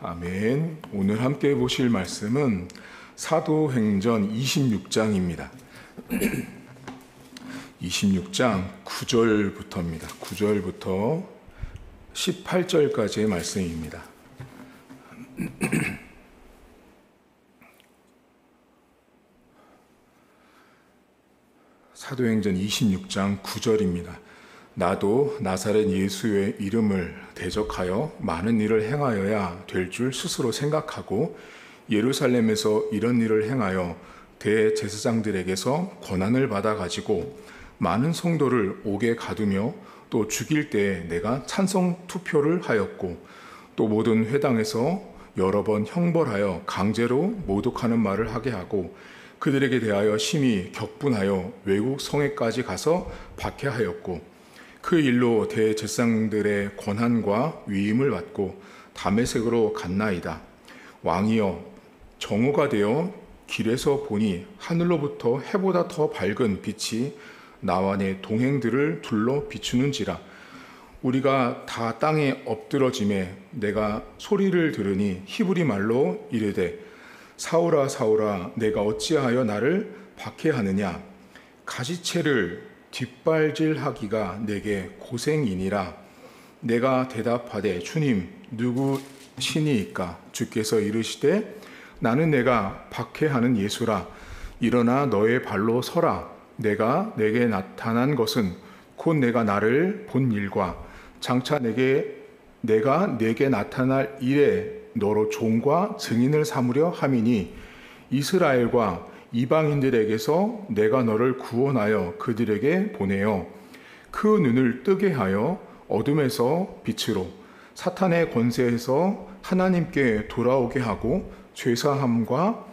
아멘. 오늘 함께 보실 말씀은 사도행전 26장입니다. 26장 9절부터입니다. 9절부터 18절까지의 말씀입니다. 사도행전 26장 9절입니다. 나도 나사렛 예수의 이름을 대적하여 많은 일을 행하여야 될 줄 스스로 생각하고 예루살렘에서 이런 일을 행하여 대제사장들에게서 권한을 받아 가지고 많은 성도를 옥에 가두며 또 죽일 때 내가 찬성 투표를 하였고 또 모든 회당에서 여러 번 형벌하여 강제로 모독하는 말을 하게 하고 그들에게 대하여 심히 격분하여 외국 성에까지 가서 박해하였고 그 일로 대제사장들의 권한과 위임을 받고 다메섹으로 갔나이다. 왕이여, 정오가 되어 길에서 보니 하늘로부터 해보다 더 밝은 빛이 나와 내 동행들을 둘러 비추는지라. 우리가 다 땅에 엎드러짐에 내가 소리를 들으니 히브리 말로 이르되 사울아 사울아 내가 어찌하여 나를 박해하느냐. 가시채를 뒷발질하기가 내게 고생이니라. 내가 대답하되 주님 누구시니이까. 주께서 이르시되 나는 내가 박해하는 예수라. 일어나 너의 발로 서라. 내가 내게 나타난 것은 곧 내가 나를 본 일과 장차 내가 내게 나타날 일에 너로 종과 증인을 삼으려 함이니 이스라엘과 이방인들에게서 내가 너를 구원하여 그들에게 보내어 그 눈을 뜨게 하여 어둠에서 빛으로 사탄의 권세에서 하나님께 돌아오게 하고 죄사함과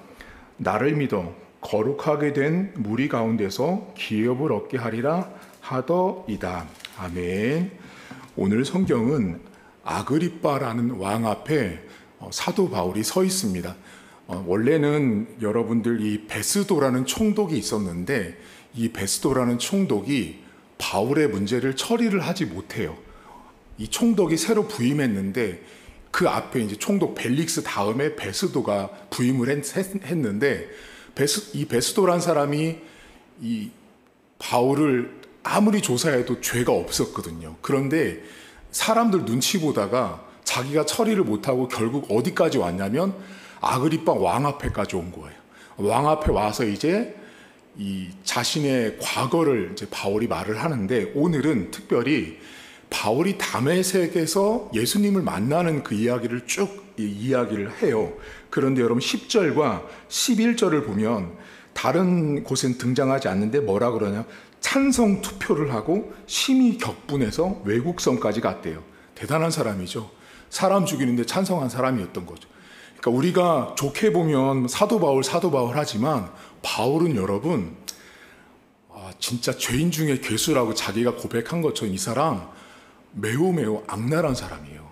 나를 믿어 거룩하게 된 무리 가운데서 기업을 얻게 하리라 하더이다. 아멘. 오늘 성경은 아그리빠라는 왕 앞에 사도 바울이 서 있습니다. 원래는 여러분들 이 베스도라는 총독이 있었는데 이 베스도라는 총독이 바울의 문제를 처리를 하지 못해요. 이 총독이 새로 부임했는데 그 앞에 이제 총독 벨릭스 다음에 베스도가 부임을 했는데 이 베스도란 사람이 이 바울을 아무리 조사해도 죄가 없었거든요. 그런데 사람들 눈치 보다가 자기가 처리를 못하고 결국 어디까지 왔냐면 아그리빠 왕 앞에까지 온 거예요. 왕 앞에 와서 이제 이 자신의 과거를 이제 바울이 말을 하는데 오늘은 특별히 바울이 다메섹에서 예수님을 만나는 그 이야기를 쭉 이야기를 해요. 그런데 여러분 10절과 11절을 보면 다른 곳엔 등장하지 않는데 뭐라 그러냐? 찬성 투표를 하고 심히 격분해서 외국성까지 갔대요. 대단한 사람이죠. 사람 죽이는데 찬성한 사람이었던 거죠. 그러니까 우리가 좋게 보면 사도 바울 하지만 바울은 여러분 진짜 죄인 중에 괴수라고 자기가 고백한 것처럼 이 사람 매우 악랄한 사람이에요.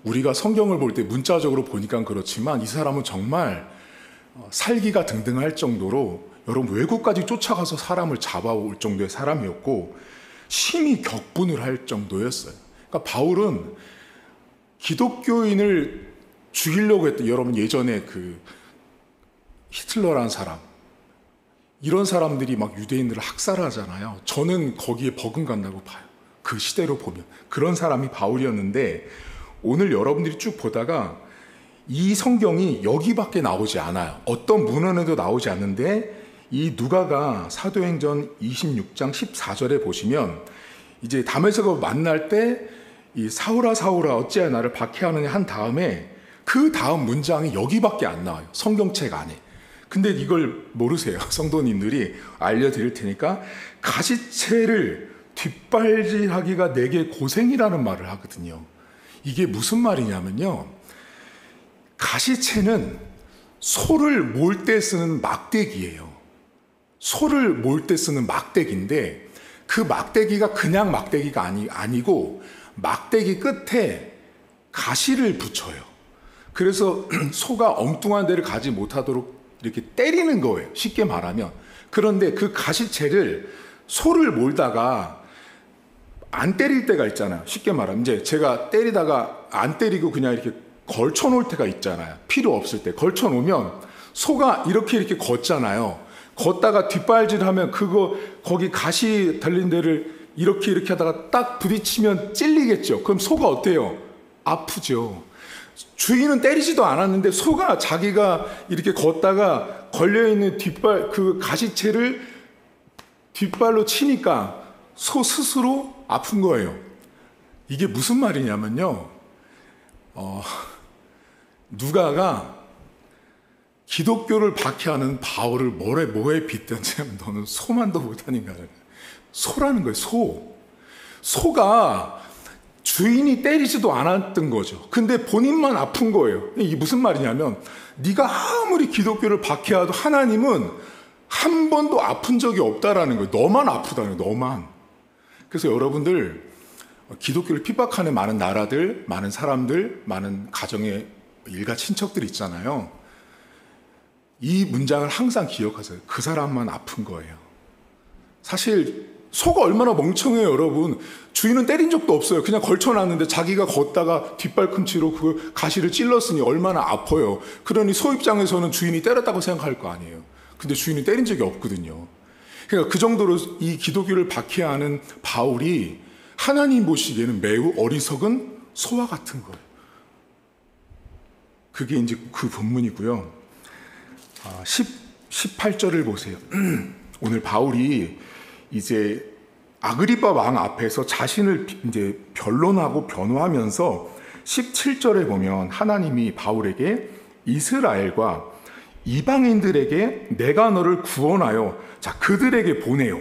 우리가 성경을 볼 때 문자적으로 보니까 그렇지만 이 사람은 정말 살기가 등등할 정도로 여러분 외국까지 쫓아가서 사람을 잡아올 정도의 사람이었고 심히 격분을 할 정도였어요. 그러니까 바울은 기독교인을 죽이려고 했던 여러분 예전에 그 히틀러라는 사람 이런 사람들이 막 유대인들을 학살하잖아요. 저는 거기에 버금간다고 봐요. 그 시대로 보면 그런 사람이 바울이었는데 오늘 여러분들이 쭉 보다가 이 성경이 여기밖에 나오지 않아요. 어떤 문헌에도 나오지 않는데 이 누가가 사도행전 26장 14절에 보시면 이제 다메섹을 만날 때 이 사울아 사울아 어찌하여 나를 박해하느냐 한 다음에 그 다음 문장이 여기밖에 안 나와요. 성경책 안에. 근데 이걸 모르세요. 성도님들이 알려드릴 테니까 가시채를 뒷발질하기가 내게 고생이라는 말을 하거든요. 이게 무슨 말이냐면요. 가시채는 소를 몰 때 쓰는 막대기예요. 소를 몰 때 쓰는 막대기인데 그 막대기가 그냥 막대기가 아니고 막대기 끝에 가시를 붙여요. 그래서 소가 엉뚱한 데를 가지 못하도록 이렇게 때리는 거예요. 쉽게 말하면. 그런데 그 가시채를 소를 몰다가 안 때릴 때가 있잖아요. 쉽게 말하면 이제 제가 때리다가 안 때리고 그냥 이렇게 걸쳐놓을 때가 있잖아요. 필요 없을 때 걸쳐놓으면 소가 이렇게 걷잖아요. 걷다가 뒷발질하면 거기 가시 달린 데를 이렇게 하다가 딱 부딪히면 찔리겠죠. 그럼 소가 어때요? 아프죠. 주인은 때리지도 않았는데 소가 자기가 이렇게 걷다가 걸려있는 뒷발 그 가시채를 뒷발로 치니까 소 스스로 아픈 거예요. 이게 무슨 말이냐면요. 누가가 기독교를 박해하는 바울을 뭐에 빗대냐면 너는 소만도 못하니까. 소라는 거예요. 소가 주인이 때리지도 않았던 거죠. 근데 본인만 아픈 거예요. 이게 무슨 말이냐면 네가 아무리 기독교를 박해하도 하나님은 한 번도 아픈 적이 없다라는 거예요. 너만 아프다는 거예요. 너만. 그래서 여러분들 기독교를 핍박하는 많은 나라들, 많은 사람들, 많은 가정의 일가 친척들 있잖아요. 이 문장을 항상 기억하세요. 그 사람만 아픈 거예요. 사실 소가 얼마나 멍청해요, 여러분. 주인은 때린 적도 없어요. 그냥 걸쳐놨는데 자기가 걷다가 뒷발꿈치로 그 가시를 찔렀으니 얼마나 아파요. 그러니 소 입장에서는 주인이 때렸다고 생각할 거 아니에요. 근데 주인이 때린 적이 없거든요. 그러니까 그 정도로 이 기독교를 박해하는 바울이 하나님 보시기에는 매우 어리석은 소와 같은 거예요. 그게 이제 그 본문이고요. 18절을 보세요. 오늘 바울이 이제 아그리빠 왕 앞에서 자신을 이제 변론하고 변호하면서 17절에 보면 하나님이 바울에게 이스라엘과 이방인들에게 내가 너를 구원하여 그들에게 보내요.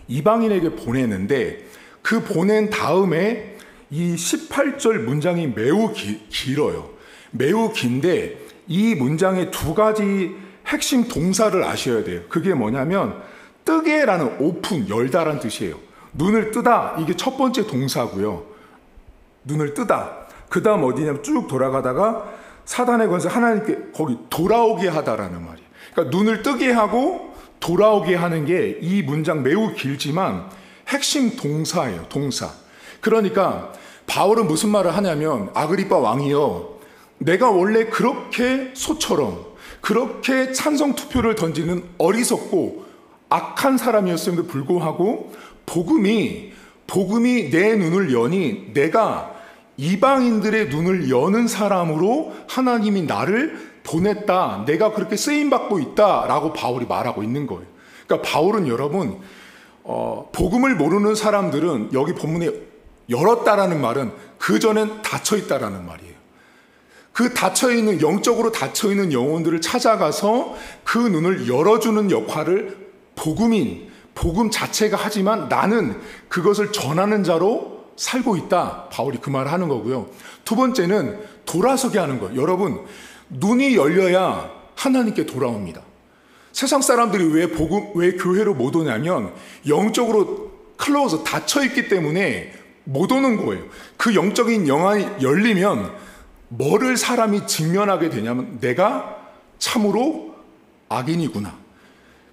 이방인에게 보내는데 그 보낸 다음에 이 18절 문장이 매우 길어요. 매우 긴데 이 문장의 두 가지 핵심 동사를 아셔야 돼요. 그게 뭐냐면 뜨게라는 오픈, 열다라는 뜻이에요. 눈을 뜨다, 이게 첫 번째 동사고요. 눈을 뜨다. 그 다음 어디냐면 쭉 돌아가다가 사단의 권세 하나님께 거기 돌아오게 하다라는 말이에요. 그러니까 눈을 뜨게 하고 돌아오게 하는 게 이 문장 매우 길지만 핵심 동사예요. 동사. 그러니까 바울은 무슨 말을 하냐면 아그리빠 왕이요, 내가 원래 그렇게 소처럼 그렇게 찬성 투표를 던지는 어리석고 악한 사람이었음에도 불구하고 복음이 내 눈을 여니 내가 이방인들의 눈을 여는 사람으로 하나님이 나를 보냈다. 내가 그렇게 쓰임받고 있다라고 바울이 말하고 있는 거예요. 그러니까 바울은 여러분 복음을 모르는 사람들은 여기 본문에 열었다라는 말은 그전엔 닫혀있다라는 말이에요. 그 닫혀있는, 영적으로 닫혀있는 영혼들을 찾아가서 그 눈을 열어주는 역할을 복음 자체가 하지만 나는 그것을 전하는 자로 살고 있다. 바울이 그 말을 하는 거고요. 두 번째는 돌아서게 하는 거예요. 여러분, 눈이 열려야 하나님께 돌아옵니다. 세상 사람들이 왜 교회로 못 오냐면 영적으로 클로즈 닫혀있기 때문에 못 오는 거예요. 그 영적인 영안이 열리면 뭐를 사람이 직면하게 되냐면 내가 참으로 악인이구나.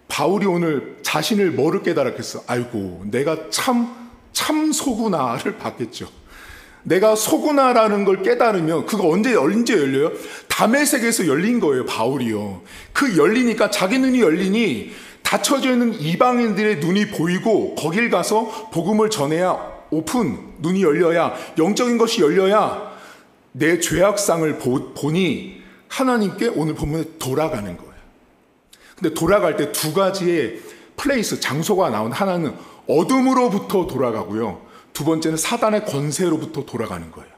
바울이 오늘 자신을 뭐를 깨달았겠어? 아이고, 내가 참 소구나를 받겠죠. 내가 소구나라는 걸 깨달으면 그거 언제 열려요? 다메섹에서 열린 거예요, 바울이요. 그 열리니까 자기 눈이 열리니 닫혀져 있는 이방인들의 눈이 보이고 거길 가서 복음을 전해야 오픈, 눈이 열려야, 영적인 것이 열려야 내 죄악상을 보니 하나님께 오늘 본문에 돌아가는 거예요. 근데 돌아갈 때 두 가지의 플레이스, 장소가 나오는, 하나는 어둠으로부터 돌아가고요. 두 번째는 사단의 권세로부터 돌아가는 거예요.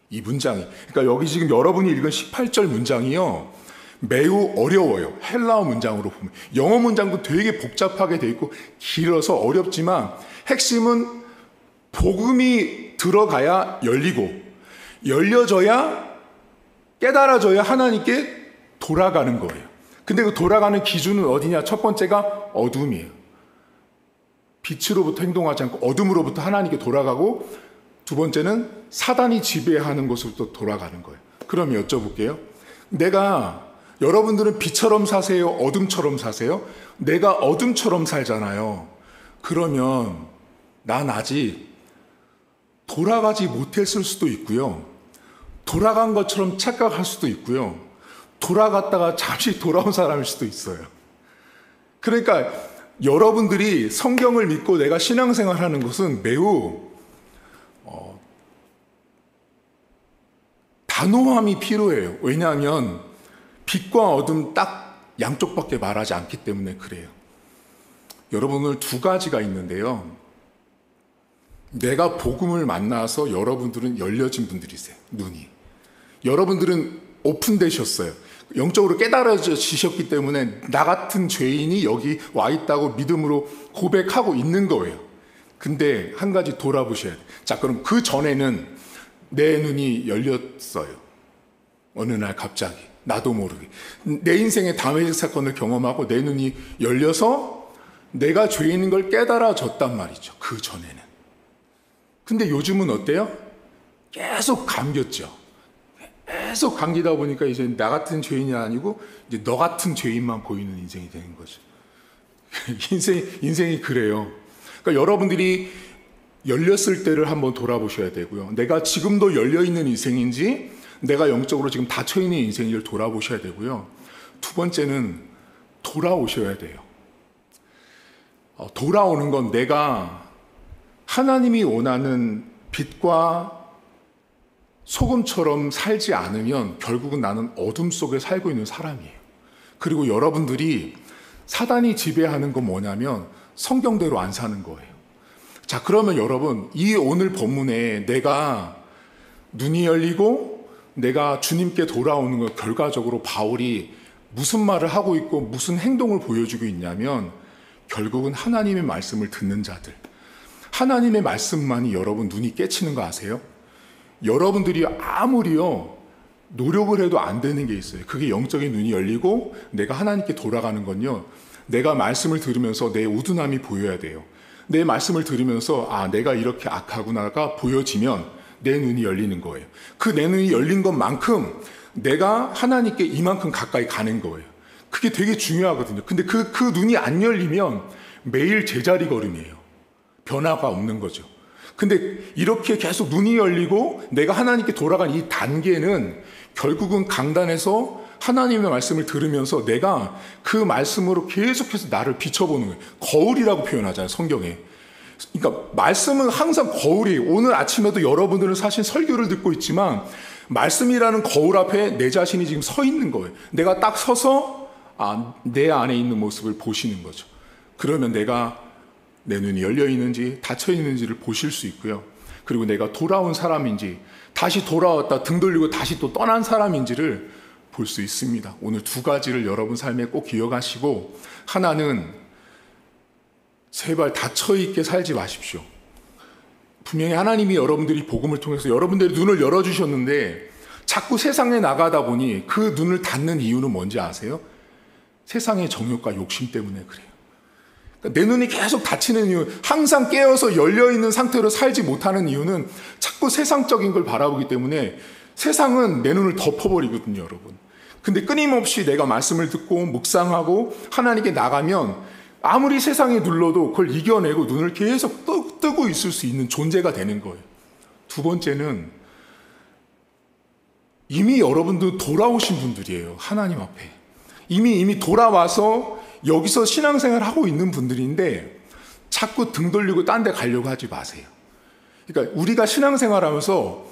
이 문장이. 그러니까 여기 지금 여러분이 읽은 18절 문장이요, 매우 어려워요. 헬라어 문장으로 보면. 영어 문장도 되게 복잡하게 돼 있고 길어서 어렵지만 핵심은 복음이 들어가야 열리고 열려져야, 깨달아져야 하나님께 돌아가는 거예요. 근데 그 돌아가는 기준은 어디냐? 첫 번째가 어둠이에요. 빛으로부터 행동하지 않고 어둠으로부터 하나님께 돌아가고, 두 번째는 사단이 지배하는 곳으로부터 돌아가는 거예요. 그럼 여쭤볼게요. 여러분들은 빛처럼 사세요? 어둠처럼 사세요? 내가 어둠처럼 살잖아요. 그러면 난 아직 돌아가지 못했을 수도 있고요. 돌아간 것처럼 착각할 수도 있고요. 돌아갔다가 잠시 돌아온 사람일 수도 있어요. 그러니까 여러분들이 성경을 믿고 내가 신앙생활하는 것은 매우 단호함이 필요해요. 왜냐하면 빛과 어둠 딱 양쪽밖에 말하지 않기 때문에 그래요. 여러분, 오늘 두 가지가 있는데요. 내가 복음을 만나서 여러분들은 열려진 분들이세요. 눈이. 여러분들은 오픈되셨어요. 영적으로 깨달아지셨기 때문에 나 같은 죄인이 여기 와 있다고 믿음으로 고백하고 있는 거예요. 근데 한 가지 돌아보셔야 돼요. 자, 그럼 그 전에는 내 눈이 열렸어요. 어느 날 갑자기 나도 모르게 내 인생의 다메섹 사건을 경험하고 내 눈이 열려서 내가 죄인인 걸 깨달아졌단 말이죠. 그 전에는. 근데 요즘은 어때요? 계속 감겼죠. 계속 감기다 보니까 이제 나 같은 죄인이 아니고 이제 너 같은 죄인만 보이는 인생이 되는 거죠. 인생이 그래요. 그러니까 여러분들이 열렸을 때를 한번 돌아보셔야 되고요. 내가 지금도 열려있는 인생인지 내가 영적으로 지금 닫혀있는 인생인지를 돌아보셔야 되고요. 두 번째는 돌아오셔야 돼요. 돌아오는 건 내가 하나님이 원하는 빛과 소금처럼 살지 않으면 결국은 나는 어둠 속에 살고 있는 사람이에요. 그리고 여러분들이 사단이 지배하는 건 뭐냐면 성경대로 안 사는 거예요. 자, 그러면 여러분, 이 오늘 본문에 내가 눈이 열리고 내가 주님께 돌아오는 것, 결과적으로 바울이 무슨 말을 하고 있고 무슨 행동을 보여주고 있냐면 결국은 하나님의 말씀을 듣는 자들, 하나님의 말씀만이 여러분 눈이 깨치는 거 아세요? 여러분들이 아무리요 노력을 해도 안 되는 게 있어요. 그게 영적인 눈이 열리고 내가 하나님께 돌아가는 건요, 내가 말씀을 들으면서 내 우둔함이 보여야 돼요. 내 말씀을 들으면서 내가 이렇게 악하구나가 보여지면 내 눈이 열리는 거예요. 그 내 눈이 열린 것만큼 내가 하나님께 이만큼 가까이 가는 거예요. 그게 되게 중요하거든요. 근데 그 눈이 안 열리면 매일 제자리 걸음이에요. 변화가 없는 거죠. 근데 이렇게 계속 눈이 열리고 내가 하나님께 돌아간 이 단계는 결국은 강단에서 하나님의 말씀을 들으면서 내가 그 말씀으로 계속해서 나를 비춰보는 거예요. 거울이라고 표현하잖아요, 성경에. 그러니까 말씀은 항상 거울이, 오늘 아침에도 여러분들은 사실 설교를 듣고 있지만 말씀이라는 거울 앞에 내 자신이 지금 서 있는 거예요. 내가 딱 서서 내 안에 있는 모습을 보시는 거죠. 그러면 내가 내 눈이 열려 있는지 닫혀 있는지를 보실 수 있고요. 그리고 내가 돌아온 사람인지, 다시 돌아왔다 등 돌리고 다시 또 떠난 사람인지를 볼 수 있습니다. 오늘 두 가지를 여러분 삶에 꼭 기억하시고, 하나는 제발 닫혀 있게 살지 마십시오. 분명히 하나님이 여러분들이 복음을 통해서 여러분들의 눈을 열어주셨는데 자꾸 세상에 나가다 보니 그 눈을 닫는 이유는 뭔지 아세요? 세상의 정욕과 욕심 때문에 그래요. 내 눈이 계속 닫히는 이유, 항상 깨어서 열려있는 상태로 살지 못하는 이유는 자꾸 세상적인 걸 바라보기 때문에 세상은 내 눈을 덮어버리거든요, 여러분. 근데 끊임없이 내가 말씀을 듣고 묵상하고 하나님께 나가면 아무리 세상에 눌러도 그걸 이겨내고 눈을 계속 뜨고 있을 수 있는 존재가 되는 거예요. 두 번째는 이미 여러분들 돌아오신 분들이에요, 하나님 앞에. 이미 돌아와서 여기서 신앙생활 하고 있는 분들인데 자꾸 등 돌리고 딴 데 가려고 하지 마세요. 그러니까 우리가 신앙생활 하면서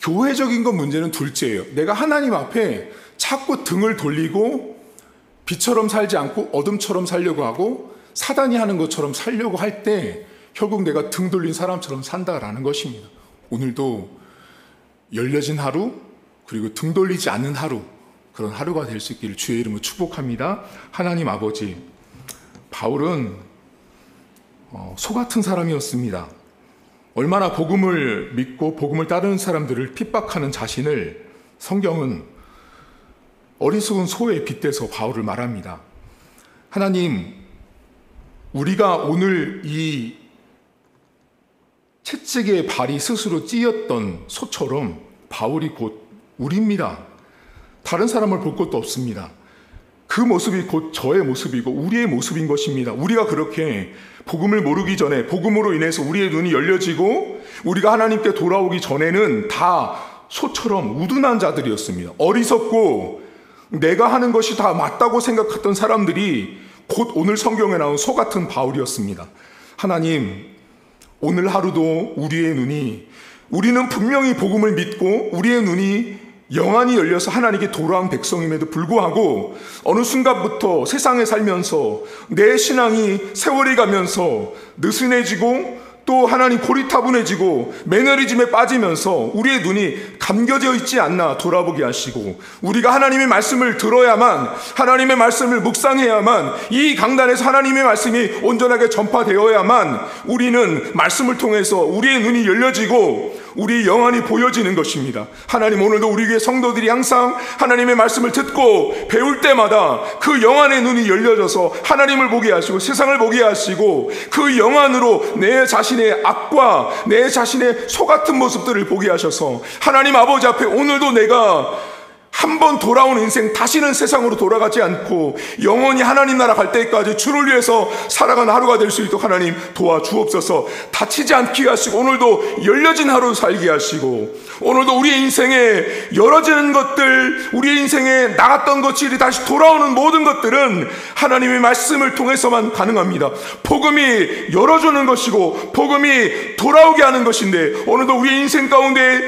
교회적인 건 문제는 둘째예요. 내가 하나님 앞에 자꾸 등을 돌리고 빛처럼 살지 않고 어둠처럼 살려고 하고 사단이 하는 것처럼 살려고 할 때 결국 내가 등 돌린 사람처럼 산다라는 것입니다. 오늘도 열려진 하루, 그리고 등 돌리지 않는 하루, 그런 하루가 될 수 있기를 주의 이름으로 축복합니다. 하나님 아버지, 바울은 소 같은 사람이었습니다. 얼마나 복음을 믿고 복음을 따르는 사람들을 핍박하는 자신을 성경은 어리석은 소에 빗대서 바울을 말합니다. 하나님, 우리가 오늘 이 채찍에 발이 스스로 찧었던 소처럼 바울이 곧 우리입니다. 다른 사람을 볼 것도 없습니다. 그 모습이 곧 저의 모습이고 우리의 모습인 것입니다. 우리가 그렇게 복음을 모르기 전에 복음으로 인해서 우리의 눈이 열려지고 우리가 하나님께 돌아오기 전에는 다 소처럼 우둔한 자들이었습니다. 어리석고 내가 하는 것이 다 맞다고 생각했던 사람들이 곧 오늘 성경에 나온 소 같은 바울이었습니다. 하나님, 오늘 하루도 우리는 분명히 복음을 믿고 우리의 눈이 영안이 열려서 하나님께 돌아온 백성임에도 불구하고 어느 순간부터 세상에 살면서 내 신앙이 세월이 가면서 느슨해지고 또 하나님 고리타분해지고 매너리즘에 빠지면서 우리의 눈이 감겨져 있지 않나 돌아보게 하시고, 우리가 하나님의 말씀을 들어야만, 하나님의 말씀을 묵상해야만, 이 강단에서 하나님의 말씀이 온전하게 전파되어야만 우리는 말씀을 통해서 우리의 눈이 열려지고 우리의 영안이 보여지는 것입니다. 하나님, 오늘도 우리 교회 성도들이 항상 하나님의 말씀을 듣고 배울 때마다 그 영안의 눈이 열려져서 하나님을 보게 하시고 세상을 보게 하시고 그 영안으로 내 자신의 악과 내 자신의 소 같은 모습들을 보게 하셔서 하나님 아버지 앞에 오늘도 내가 한번 돌아온 인생 다시는 세상으로 돌아가지 않고 영원히 하나님 나라 갈 때까지 주를 위해서 살아가는 하루가 될 수 있도록 하나님 도와주옵소서. 다치지 않게 하시고 오늘도 열려진 하루 살게 하시고, 오늘도 우리의 인생에 열어지는 것들, 우리의 인생에 나갔던 것들이 다시 돌아오는 모든 것들은 하나님의 말씀을 통해서만 가능합니다. 복음이 열어주는 것이고 복음이 돌아오게 하는 것인데, 오늘도 우리의 인생 가운데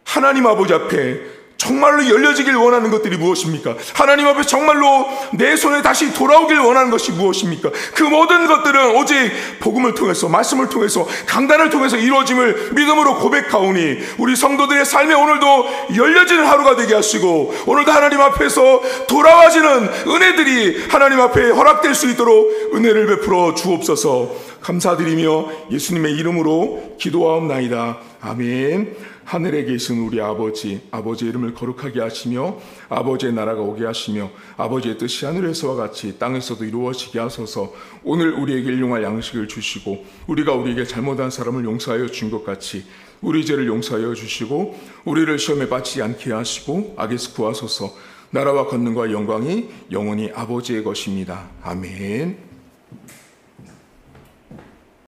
하나님 아버지 앞에 정말로 열려지길 원하는 것들이 무엇입니까? 하나님 앞에 정말로 내 손에 다시 돌아오길 원하는 것이 무엇입니까? 그 모든 것들은 오직 복음을 통해서, 말씀을 통해서, 강단을 통해서 이루어짐을 믿음으로 고백하오니 우리 성도들의 삶에 오늘도 열려지는 하루가 되게 하시고 오늘도 하나님 앞에서 돌아와지는 은혜들이 하나님 앞에 허락될 수 있도록 은혜를 베풀어 주옵소서. 감사드리며 예수님의 이름으로 기도하옵나이다. 아멘. 하늘에 계신 우리 아버지의 이름을 거룩하게 하시며 아버지의 나라가 오게 하시며 아버지의 뜻이 하늘에서와 같이 땅에서도 이루어지게 하소서. 오늘 우리에게 일용할 양식을 주시고 우리가 우리에게 잘못한 사람을 용서하여 준 것 같이 우리 죄를 용서하여 주시고 우리를 시험에 빠지지 않게 하시고 악에서 구하소서. 나라와 권능과 영광이 영원히 아버지의 것입니다. 아멘.